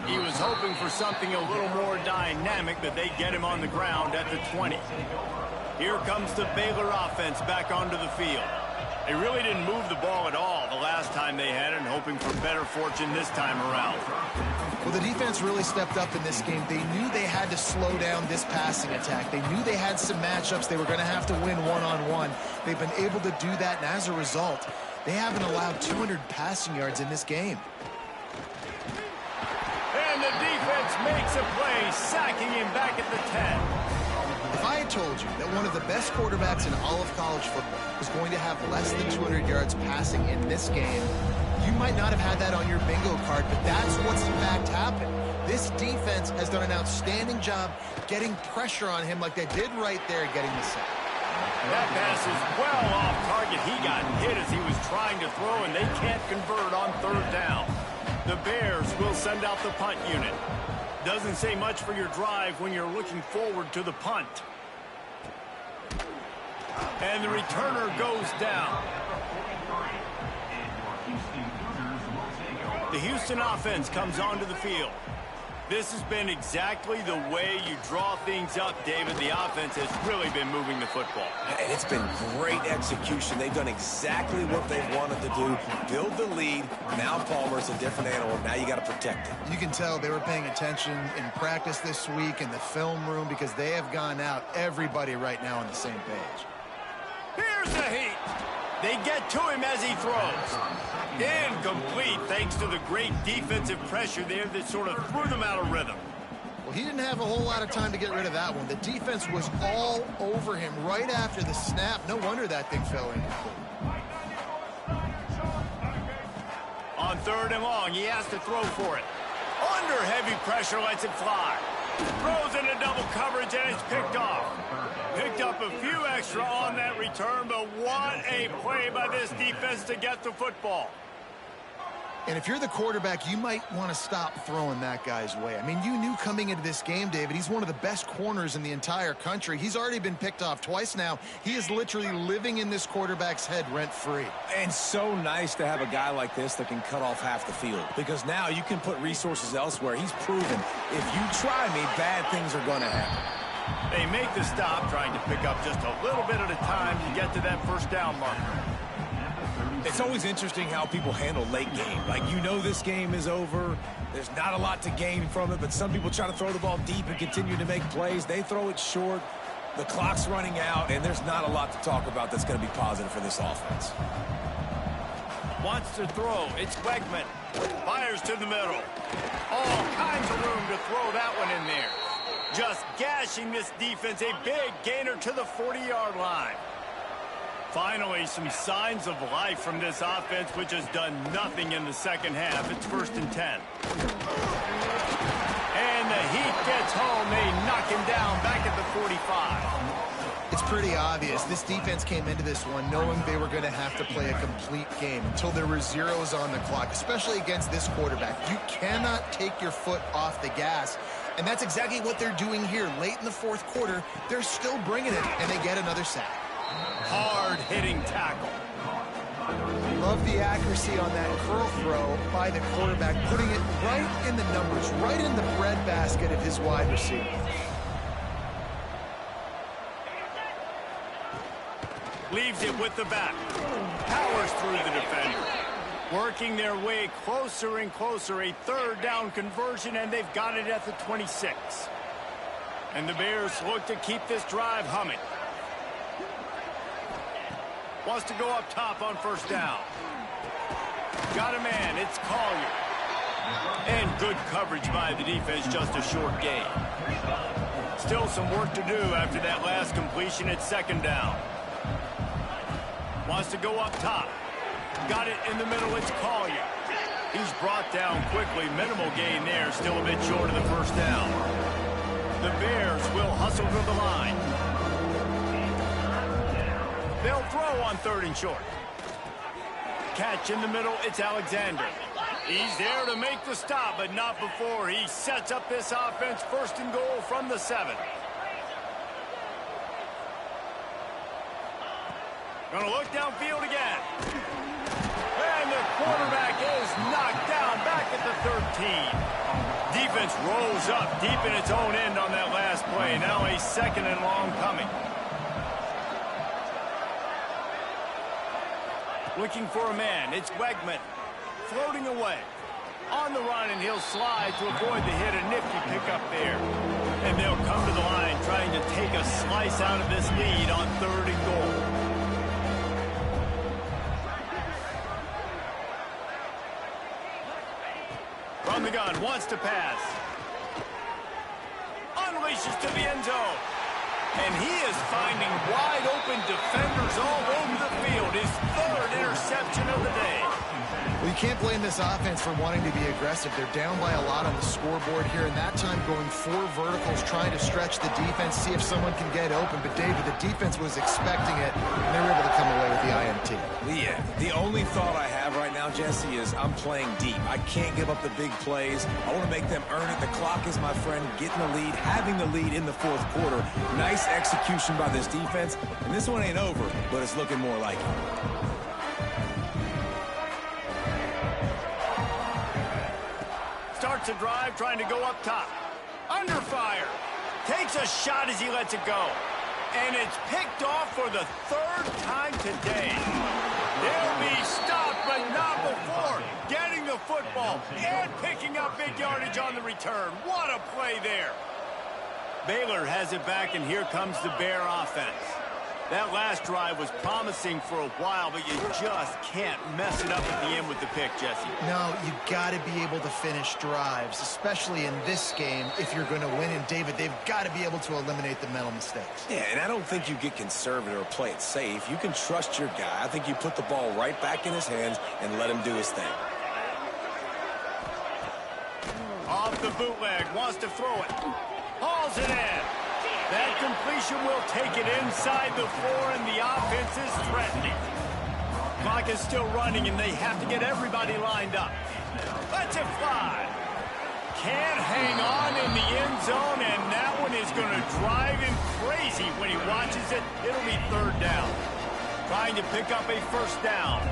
He was hoping for something a little more dynamic, but they get him on the ground at the 20. Here comes the Baylor offense back onto the field. They really didn't move the ball at all the last time they had it, and hoping for better fortune this time around. Well, the defense really stepped up in this game. They knew they had to slow down this passing attack. They knew they had some matchups they were going to have to win one-on-one. They've been able to do that, and as a result, they haven't allowed 200 passing yards in this game. And the defense makes a play, sacking him back at the 10. If I had told you that one of the best quarterbacks in all of college football was going to have less than 200 yards passing in this game, you might not have had that on your bingo card, but that's what's in fact happened. This defense has done an outstanding job getting pressure on him like they did right there, getting the sack. That pass is well off target. He got hit as he was trying to throw, and they can't convert on third down. The Bears will send out the punt unit. Doesn't say much for your drive when you're looking forward to the punt. And the returner goes down. The Houston offense comes onto the field. This has been exactly the way you draw things up, David. The offense has really been moving the football. And it's been great execution. They've done exactly what they've wanted to do. Build the lead. Now Palmer's a different animal. Now you got to protect him. You can tell they were paying attention in practice this week in the film room because they have gone out, everybody right now on the same page. Here's the heat. They get to him as he throws. Incomplete thanks to the great defensive pressure there that sort of threw them out of rhythm. Well, he didn't have a whole lot of time to get rid of that one. The defense was all over him right after the snap. No wonder that thing fell in. On third and long, he has to throw for it. Under heavy pressure, lets it fly. Throws into double coverage, and it's picked off. Picked up a few extra on that return, but what a play by this defense to get the football. And if you're the quarterback, you might want to stop throwing that guy's way. I mean, you knew coming into this game, David, he's one of the best corners in the entire country. He's already been picked off twice now. He is literally living in this quarterback's head rent-free. And so nice to have a guy like this that can cut off half the field. Because now you can put resources elsewhere. He's proven if you try me, bad things are going to happen. They make the stop, trying to pick up just a little bit at a time to get to that first down marker. It's always interesting how people handle late game. Like, you know this game is over. There's not a lot to gain from it, but some people try to throw the ball deep and continue to make plays. They throw it short. The clock's running out, and there's not a lot to talk about that's going to be positive for this offense. Wants to throw. It's Wegman. Fires to the middle. All kinds of room to throw that one in there. Just gashing this defense. A big gainer to the 40-yard line. Finally, some signs of life from this offense, which has done nothing in the second half. It's 1st and 10. And the Heat gets home. They knock him down back at the 45. It's pretty obvious. This defense came into this one knowing they were going to have to play a complete game until there were zeros on the clock, especially against this quarterback. You cannot take your foot off the gas. And that's exactly what they're doing here. Late in the fourth quarter, they're still bringing it, and they get another sack. Hard-hitting tackle. Love the accuracy on that curl throw by the quarterback, putting it right in the numbers, right in the breadbasket of his wide receiver. Leaves it with the back. Powers through the defender. Working their way closer and closer. A third down conversion, and they've got it at the 26. And the Bears look to keep this drive humming. Wants to go up top on first down. Got a man. It's Collier. And good coverage by the defense, just a short gain. Still some work to do after that last completion at second down. Wants to go up top. Got it in the middle. It's Collier. He's brought down quickly. Minimal gain there. Still a bit short of the first down. The Bears will hustle to the line. They'll throw on third and short. Catch in the middle. It's Alexander. He's there to make the stop, but not before he sets up this offense. 1st and goal from the 7. Gonna look downfield again. And the quarterback is knocked down back at the 13. Defense rolls up deep in its own end on that last play. Now a 2nd and long coming. Looking for a man. It's Wegman. Floating away. On the run, and he'll slide to avoid the hit. A nifty pickup there. And they'll come to the line trying to take a slice out of this lead on 3rd and goal. From the gun, wants to pass. Unleashes to the end zone. And he is finding wide open defenders all over the field. His 3rd interception of the day. Well, you can't blame this offense for wanting to be aggressive. They're down by a lot on the scoreboard here, and that time going 4 verticals, trying to stretch the defense, see if someone can get open. But, David, the defense was expecting it, and they were able to come away with the INT. Yeah, the only thought I have right now, Jesse, is I'm playing deep. I can't give up the big plays. I want to make them earn it. The clock is my friend. Getting the lead, having the lead in the 4th quarter. Nice execution by this defense, and this one ain't over, but it's looking more like it. Starts a drive, trying to go up top. Under fire. Takes a shot as he lets it go. And it's picked off for the 3rd time today. They'll be stopped, but not before getting the football and picking up big yardage on the return. What a play there. Baylor has it back, and here comes the Bear offense. That last drive was promising for a while, but you just can't mess it up at the end with the pick, Jesse. No, you got to be able to finish drives, especially in this game if you're going to win. And, David, they've got to be able to eliminate the mental mistakes. Yeah, and I don't think you get conservative or play it safe. You can trust your guy. I think you put the ball right back in his hands and let him do his thing. Off the bootleg, wants to throw it. Hauls it in. That completion will take it inside the 4, and the offense is threatening. Clock is still running, and they have to get everybody lined up. Lets it fly. Can't hang on in the end zone, and that one is going to drive him crazy when he watches it. It'll be 3rd down. Trying to pick up a 1st down.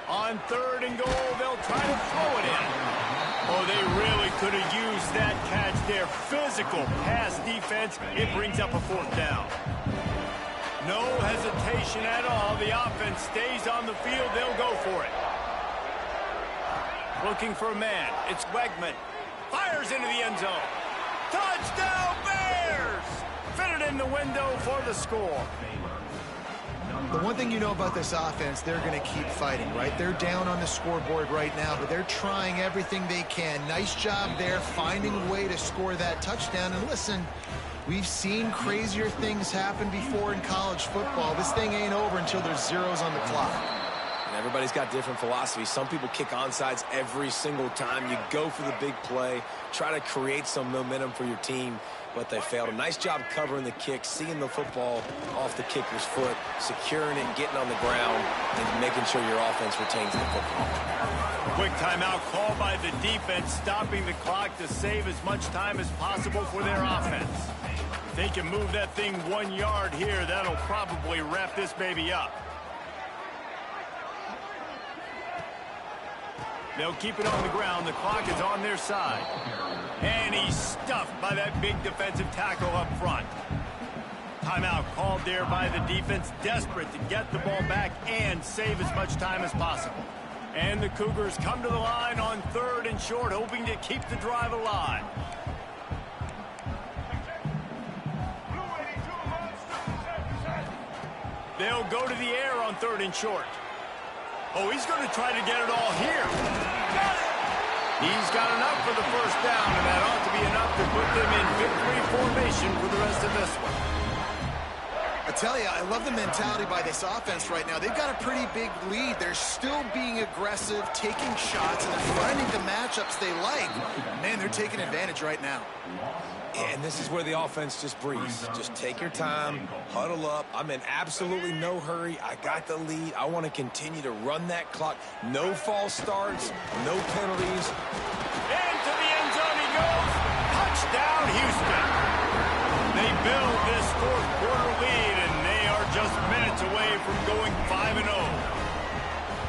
On 3rd and goal, they'll try to throw it in. Oh, they really could have used that catch there. Physical pass defense. It brings up a 4th down. No hesitation at all. The offense stays on the field. They'll go for it. Looking for a man. It's Wegman. Fires into the end zone. Touchdown, Bears! Fitted in the window for the score. The one thing you know about this offense, they're going to keep fighting, right? They're down on the scoreboard right now, but they're trying everything they can. Nice job there, finding a way to score that touchdown. And listen, we've seen crazier things happen before in college football. This thing ain't over until there's zeros on the clock. And everybody's got different philosophies. Some people kick onside every single time. You go for the big play, try to create some momentum for your team, but they failed. A nice job covering the kick, seeing the football off the kicker's foot, securing it, getting on the ground, and making sure your offense retains the football. Quick timeout called by the defense, stopping the clock to save as much time as possible for their offense. If they can move that thing 1 yard here, that'll probably wrap this baby up. They'll keep it on the ground. The clock is on their side. And he's stuffed by that big defensive tackle up front. Timeout called there by the defense, desperate to get the ball back and save as much time as possible. And the Cougars come to the line on 3rd and short, hoping to keep the drive alive. They'll go to the air on 3rd and short. Oh, he's going to try to get it all here. Got it! He's got enough for the 1st down, and that ought to be enough to put them in victory formation for the rest of this one. I tell you, I love the mentality by this offense right now. They've got a pretty big lead. They're still being aggressive, taking shots, and they're finding the matchups they like. Man, they're taking advantage right now. And this is where the offense just breathes. Just take your time, huddle up. I'm in absolutely no hurry. I got the lead. I want to continue to run that clock. No false starts, no penalties. Into the end zone he goes. Touchdown, Houston. They build this 4th quarter lead, and they are just minutes away from going 5-0.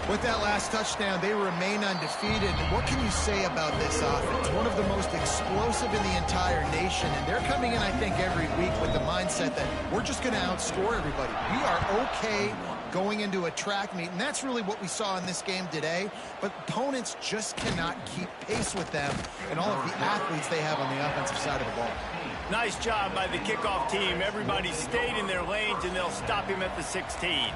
With that last touchdown, they remain undefeated. And what can you say about this offense? One of the most explosive in the entire nation. And they're coming in, I think, every week with the mindset that we're just going to outscore everybody. We are okay going into a track meet. And that's really what we saw in this game today. But opponents just cannot keep pace with them and all of the athletes they have on the offensive side of the ball. Nice job by the kickoff team. Everybody stayed in their lanes, and they'll stop him at the 16.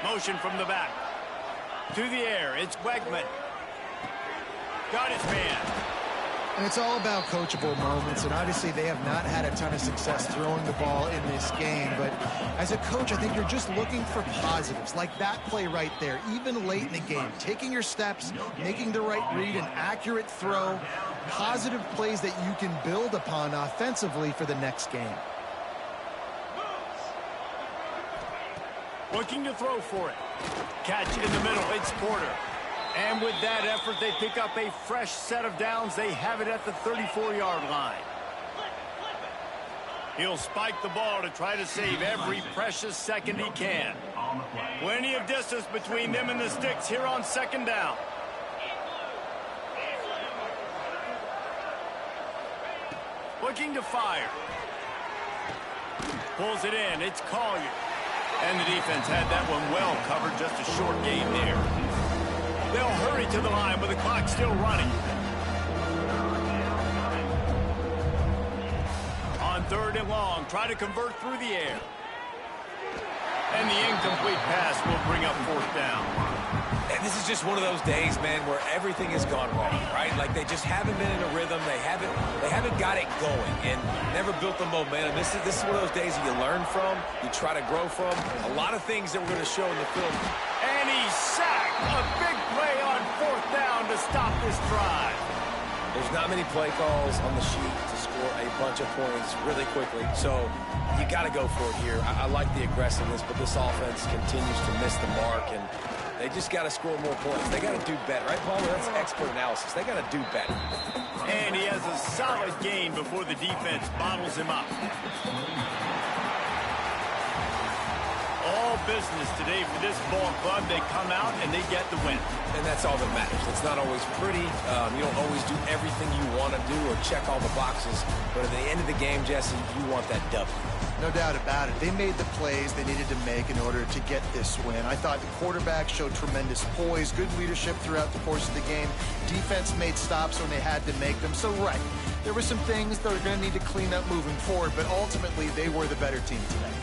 Motion from the back. To the air, it's Wegman. Got his man. And it's all about coachable moments, and obviously they have not had a ton of success throwing the ball in this game. But as a coach, I think you're just looking for positives, like that play right there, even late in the game. Taking your steps, making the right read, an accurate throw, positive plays that you can build upon offensively for the next game. Looking to throw for it. Catch in the middle, it's Porter. And with that effort, they pick up a fresh set of downs. They have it at the 34-yard line. He'll spike the ball to try to save every precious second he can. Plenty of distance between them and the sticks here on second down. Looking to fire. Pulls it in, it's Collier. And the defense had that one well covered, just a short gain there. They'll hurry to the line with the clock still running. On 3rd and long, try to convert through the air. And the incomplete pass will bring up 4th down. And this is just one of those days, man, where everything has gone wrong, right? Like they just haven't been in a rhythm. They haven't got it going and never built the momentum. This is one of those days that you learn from, you try to grow from. A lot of things that we're going to show in the film. And he's sacked. A big play on 4th down to stop this drive. There's not many play calls on the sheet to score a bunch of points really quickly, so you got to go for it here. I like the aggressiveness, but this offense continues to miss the mark, and they just got to score more points. They got to do better, right, Palmer? That's expert analysis. They got to do better. And he has a solid gain before the defense bottles him up. All business today for this ball club. They come out and they get the win. And that's all that matters. It's not always pretty. You don't always do everything you want to do or check all the boxes. But at the end of the game, Jesse, you want that W. No doubt about it. They made the plays they needed to make in order to get this win. I thought the quarterback showed tremendous poise, good leadership throughout the course of the game. Defense made stops when they had to make them. So, right, there were some things that are going to need to clean up moving forward, but ultimately they were the better team today.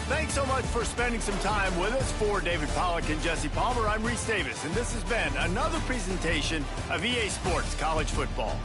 Thanks so much for spending some time with us. For David Pollack and Jesse Palmer, I'm Reese Davis, and this has been another presentation of EA Sports College Football.